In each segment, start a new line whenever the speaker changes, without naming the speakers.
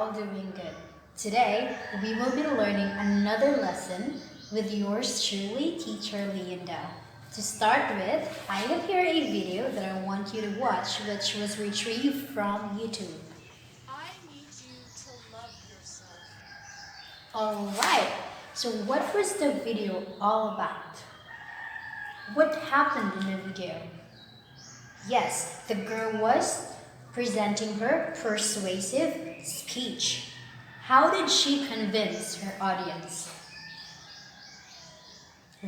all doing good. Today, we will be learning another lesson with yours truly, Teacher Linda. To start with, I have here a video that I want you to watch, which was retrieved from YouTube.
I need you to love yourself.
Alright, so what was the video all about? What happened in the video? Yes, the girl was presenting her persuasive speech. How did she convince her audience?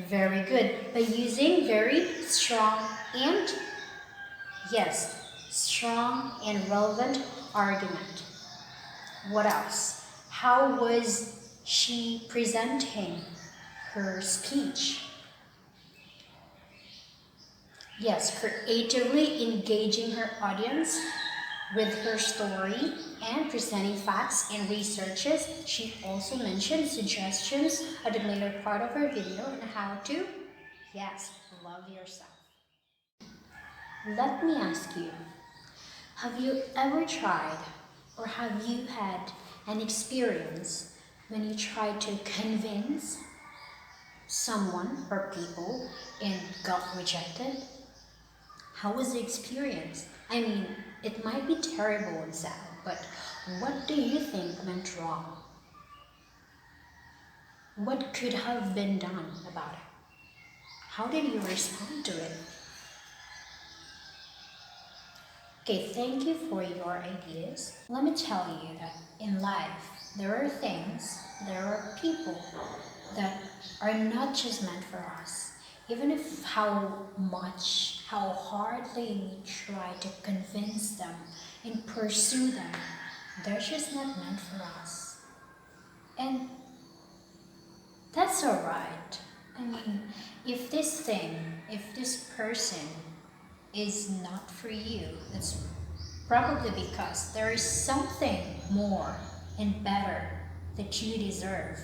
Very good. By using very strong and, yes, strong and relevant argument. What else? How was she presenting her speech? Yes, creatively engaging her audience with her story and presenting facts and researches. She also mentioned suggestions at the later part of her video on how to, yes, love yourself. Let me ask you, have you ever tried or have you had an experience when you tried to convince someone or people and got rejected? How was the experience? I mean, it might be terrible and sad, but what do you think went wrong? What could have been done about it? How did you respond to it? Okay, thank you for your ideas. Let me tell you that in life, there are things, there are people that are not just meant for us. Even if how hardly we try to convince them and pursue them, they're just not meant for us. And that's alright. I mean, if this person is not for you, it's probably because there is something more and better that you deserve.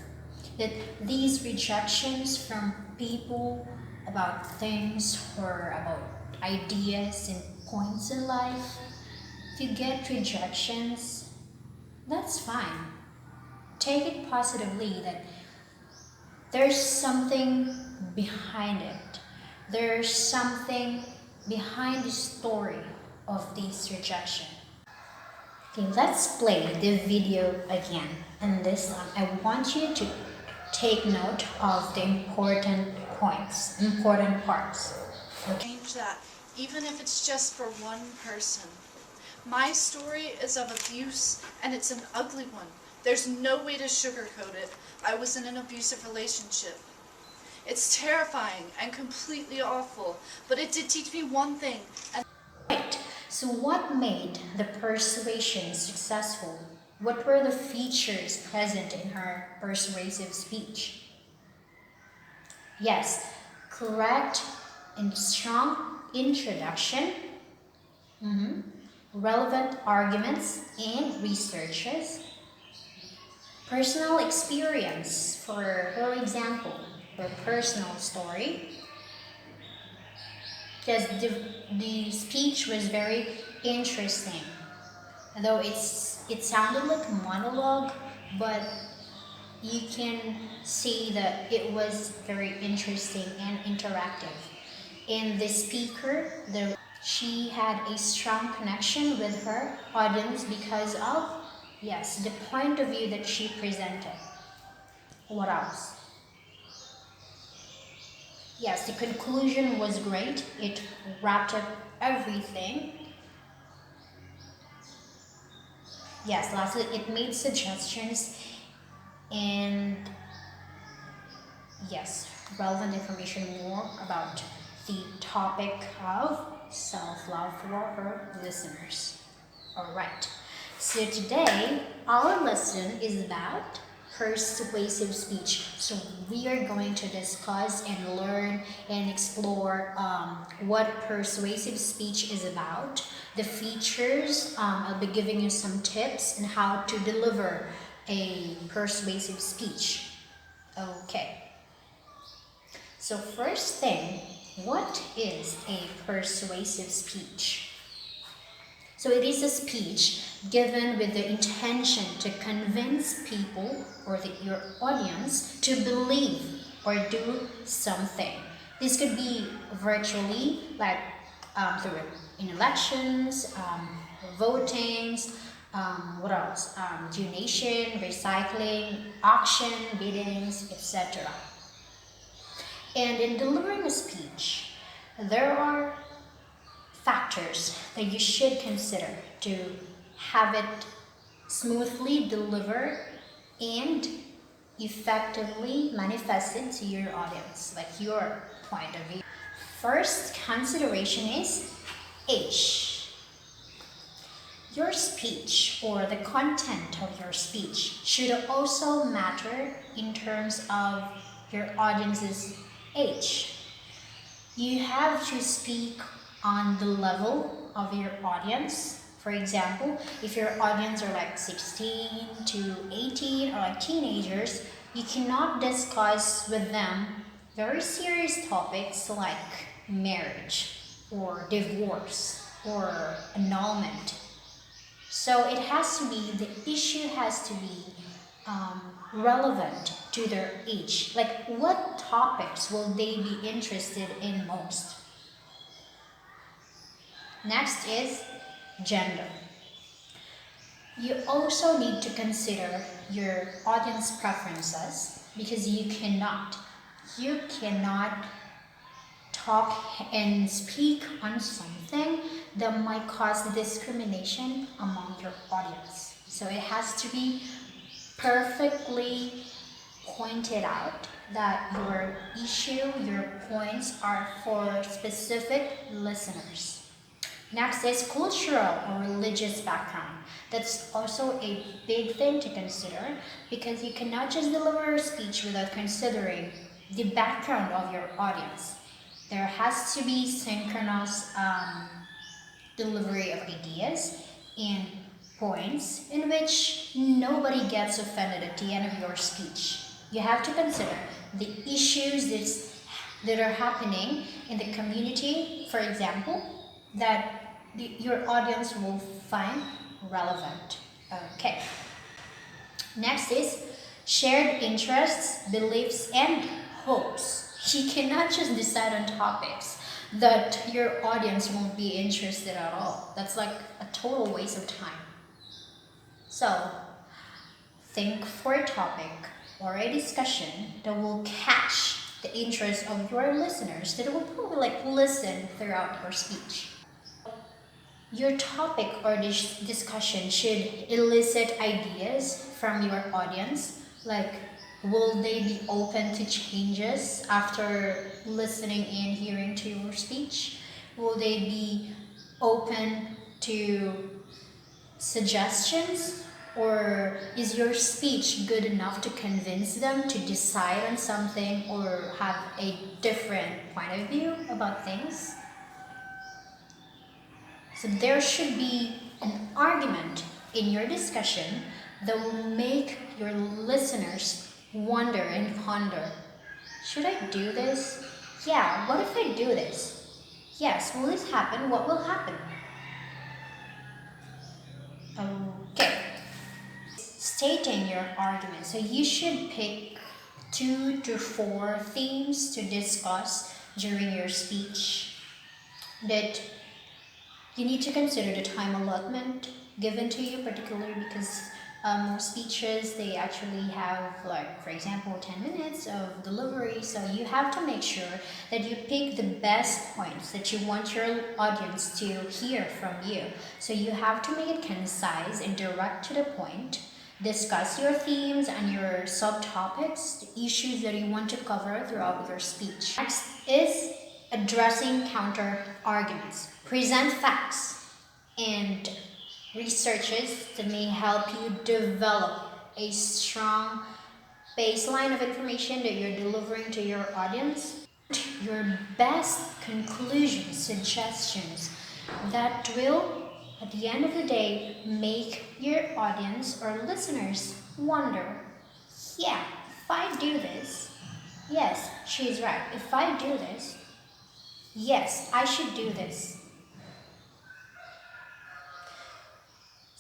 That these rejections from people about things or about ideas and points in life, if you get rejections, that's fine. Take it positively that there's something behind it. There's something behind the story of this rejection. Okay, let's play the video again. And this time, I want you to take note of the important points, important parts. Okay.
Change that, even if it's just for one person. My story is of abuse, and it's an ugly one. There's no way to sugarcoat it. I was in an abusive relationship. It's terrifying and completely awful, but it did teach me one thing.
Right. So what made the persuasion successful? What were the features present in her persuasive speech? Yes, correct and strong introduction, relevant arguments and researches, personal experience, for example, her personal story. Because the speech was very interesting. Though it sounded like a monologue, but you can see that it was very interesting and interactive. In the speaker, she had a strong connection with her audience because of, yes, the point of view that she presented. What else? Yes, the conclusion was great. It wrapped up everything. Yes, lastly, it made suggestions and, yes, relevant information more about the topic of self-love for our listeners. Alright, so today our lesson is about persuasive speech. So we are going to discuss and learn and explore what persuasive speech is about, the features. I'll be giving you some tips on how to deliver a persuasive speech. Okay. So first thing, what is a persuasive speech? So it is a speech given with the intention to convince people or your audience to believe or do something. This could be virtually, like through in elections, votings, what else? Donation, recycling, auction, biddings, etc. And in delivering a speech, there are factors that you should consider to have it smoothly delivered and effectively manifested to your audience, like your point of view. First consideration is age. Your speech or the content of your speech should also matter in terms of your audience's age. You have to speak on the level of your audience. For example, if your audience are like 16 to 18 or like teenagers, you cannot discuss with them very serious topics like marriage or divorce or annulment. So it has to be, the issue has to be relevant to their age. Like, what topics will they be interested in most? Next is gender. You also need to consider your audience preferences because you cannot talk and speak on something that might cause discrimination among your audience. So it has to be perfectly pointed out that your issue, your points are for specific listeners. Next is cultural or religious background. That's also a big thing to consider because you cannot just deliver a speech without considering the background of your audience. There has to be synchronous delivery of ideas and points in which nobody gets offended at the end of your speech. You have to consider the issues that are happening in the community, for example, that your audience will find relevant. Okay. Next is shared interests, beliefs, and hopes. You cannot just decide on topics that your audience won't be interested at all. That's like a total waste of time. So, think for a topic or a discussion that will catch the interest of your listeners, that will probably like listen throughout your speech. Your topic or discussion should elicit ideas from your audience, like will they be open to changes after listening and hearing to your speech? Will they be open to suggestions? Or is your speech good enough to convince them to decide on something or have a different point of view about things? So there should be an argument in your discussion that will make your listeners wonder and ponder. Should I do this? Yeah, what if I do this? Yes, will this happen? What will happen? Okay. Stating your argument. So you should pick 2 to 4 themes to discuss during your speech. That you need to consider the time allotment given to you, particularly because most speeches they actually have, like, for example, 10 minutes of delivery. So you have to make sure that you pick the best points that you want your audience to hear from you. So you have to make it concise and direct to the point. Discuss your themes and your subtopics, the issues that you want to cover throughout your speech. Next is addressing counter arguments. Present facts and researches that may help you develop a strong baseline of information that you're delivering to your audience. Your best conclusions, suggestions that will, at the end of the day, make your audience or listeners wonder, yeah, if I do this, yes, she's right. If I do this, yes, I should do this.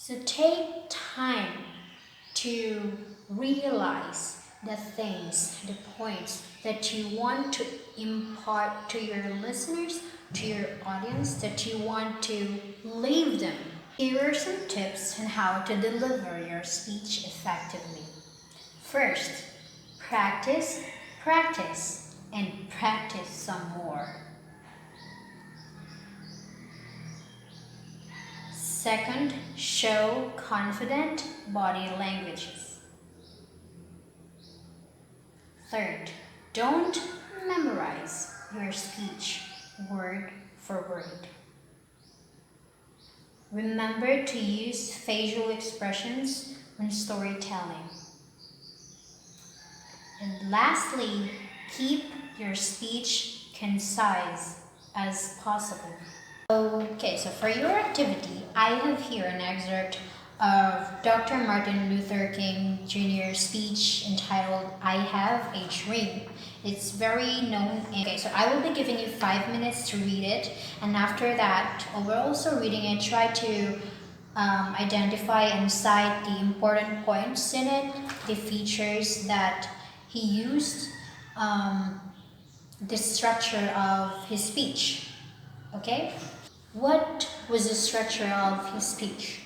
So take time to realize the things, the points that you want to impart to your listeners, to your audience, that you want to leave them. Here are some tips on how to deliver your speech effectively. First, practice, practice, and practice some more. Second, show confident body languages. Third, don't memorize your speech word for word. Remember to use facial expressions when storytelling. And lastly, keep your speech concise as possible. Okay, so for your activity, I have here an excerpt of Dr. Martin Luther King Jr.'s speech entitled, I Have a Dream. It's very known. Okay, so I will be giving you 5 minutes to read it, and after that, while we're also reading it, try to identify and cite the important points in it, the features that he used, the structure of his speech. Okay? What was the structure of his speech?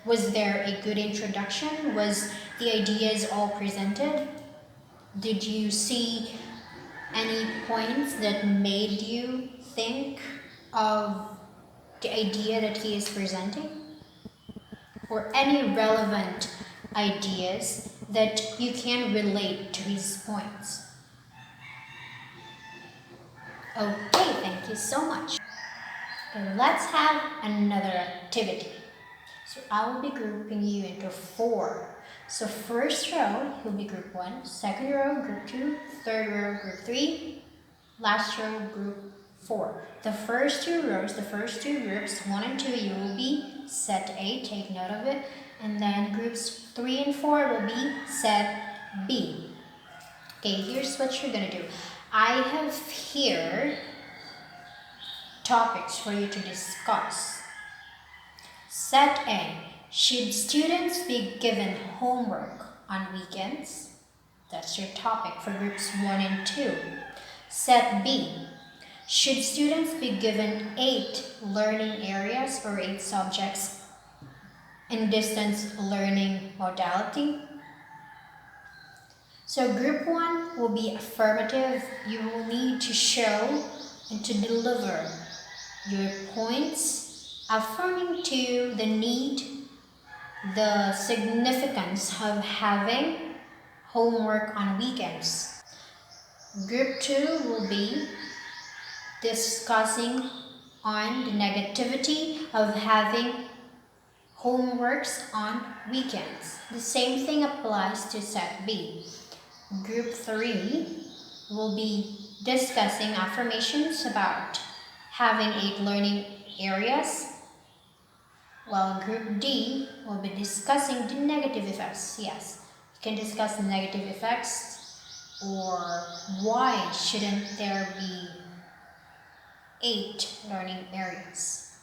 Was there a good introduction? Was the ideas all presented? Did you see any points that made you think of the idea that he is presenting? Or any relevant ideas that you can relate to his points? Okay, thank you so much. Okay, let's have another activity. So I will be grouping you into 4. So first row will be group 1, second row group 2, third row group 3, last row group 4. The first 2 rows, the first 2 groups, 1 and 2, you will be set A, take note of it, and then groups 3 and 4 will be set B. Okay, here's what you're gonna do. I have here topics for you to discuss. Set A. Should students be given homework on weekends? That's your topic for groups 1 and 2. Set B. Should students be given 8 learning areas or 8 subjects in distance learning modality? So group 1 will be affirmative. You will need to show and to deliver your points, affirming to the need, the significance of having homework on weekends. Group 2 will be discussing on the negativity of having homeworks on weekends. The same thing applies to set B. Group 3 will be discussing affirmations about having 8 learning areas, while group D will be discussing the negative effects. Yes, you can discuss the negative effects, or why shouldn't there be 8 learning areas.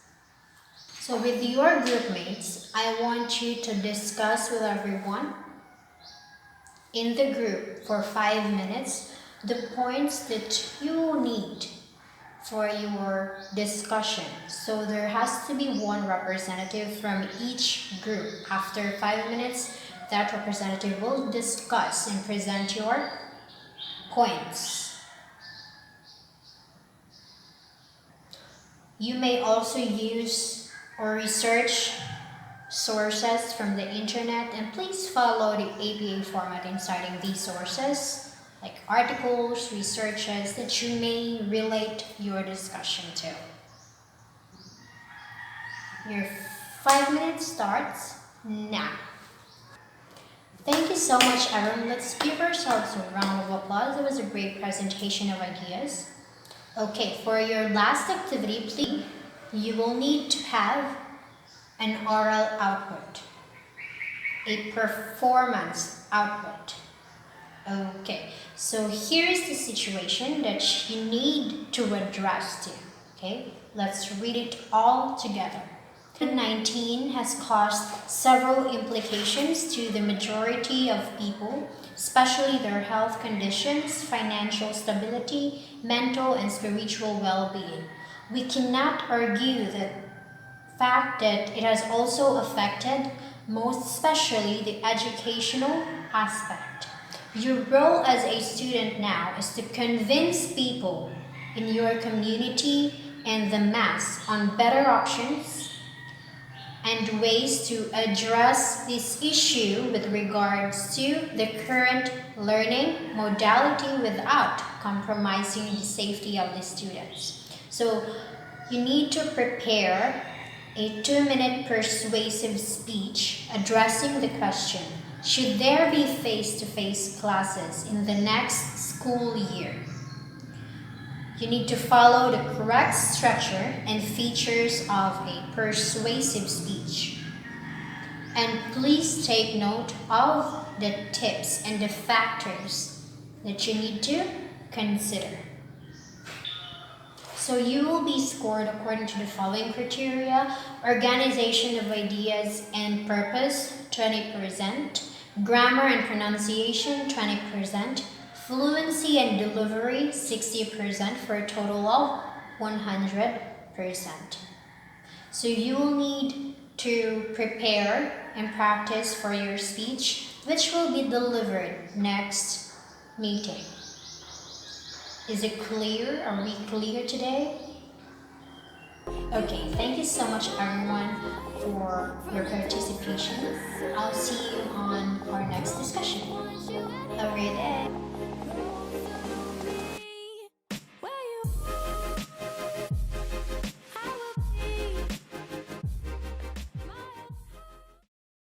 So with your group mates, I want you to discuss with everyone in the group for 5 minutes the points that you need for your discussion. So there has to be one representative from each group. After 5 minutes, that representative will discuss and present your points. You may also use or research sources from the internet, and please follow the APA format in citing these sources, like articles, researches that you may relate your discussion to. Your 5 minutes starts now. Thank you so much, everyone. Let's give ourselves a round of applause. It was a great presentation of ideas. Okay, for your last activity, please, you will need to have an oral output, a performance output. Okay, so here's the situation that you need to address to. Okay, let's read it all together. COVID-19 has caused several implications to the majority of people, especially their health conditions, financial stability, mental and spiritual well-being. We cannot argue the fact that it has also affected, most especially, the educational aspect. Your role as a student now is to convince people in your community and the mass on better options and ways to address this issue with regards to the current learning modality without compromising the safety of the students. So you need to prepare a 2-minute persuasive speech addressing the question, should there be face-to-face classes in the next school year? You need to follow the correct structure and features of a persuasive speech. And please take note of the tips and the factors that you need to consider. So you will be scored according to the following criteria: organization of ideas and purpose, 20%, grammar and pronunciation, 20%, fluency and delivery, 60%, for a total of 100%. So you will need to prepare and practice for your speech, which will be delivered next meeting. Is it clear? Are we clear today? Okay, thank you so much everyone for your participation. I'll see you on our next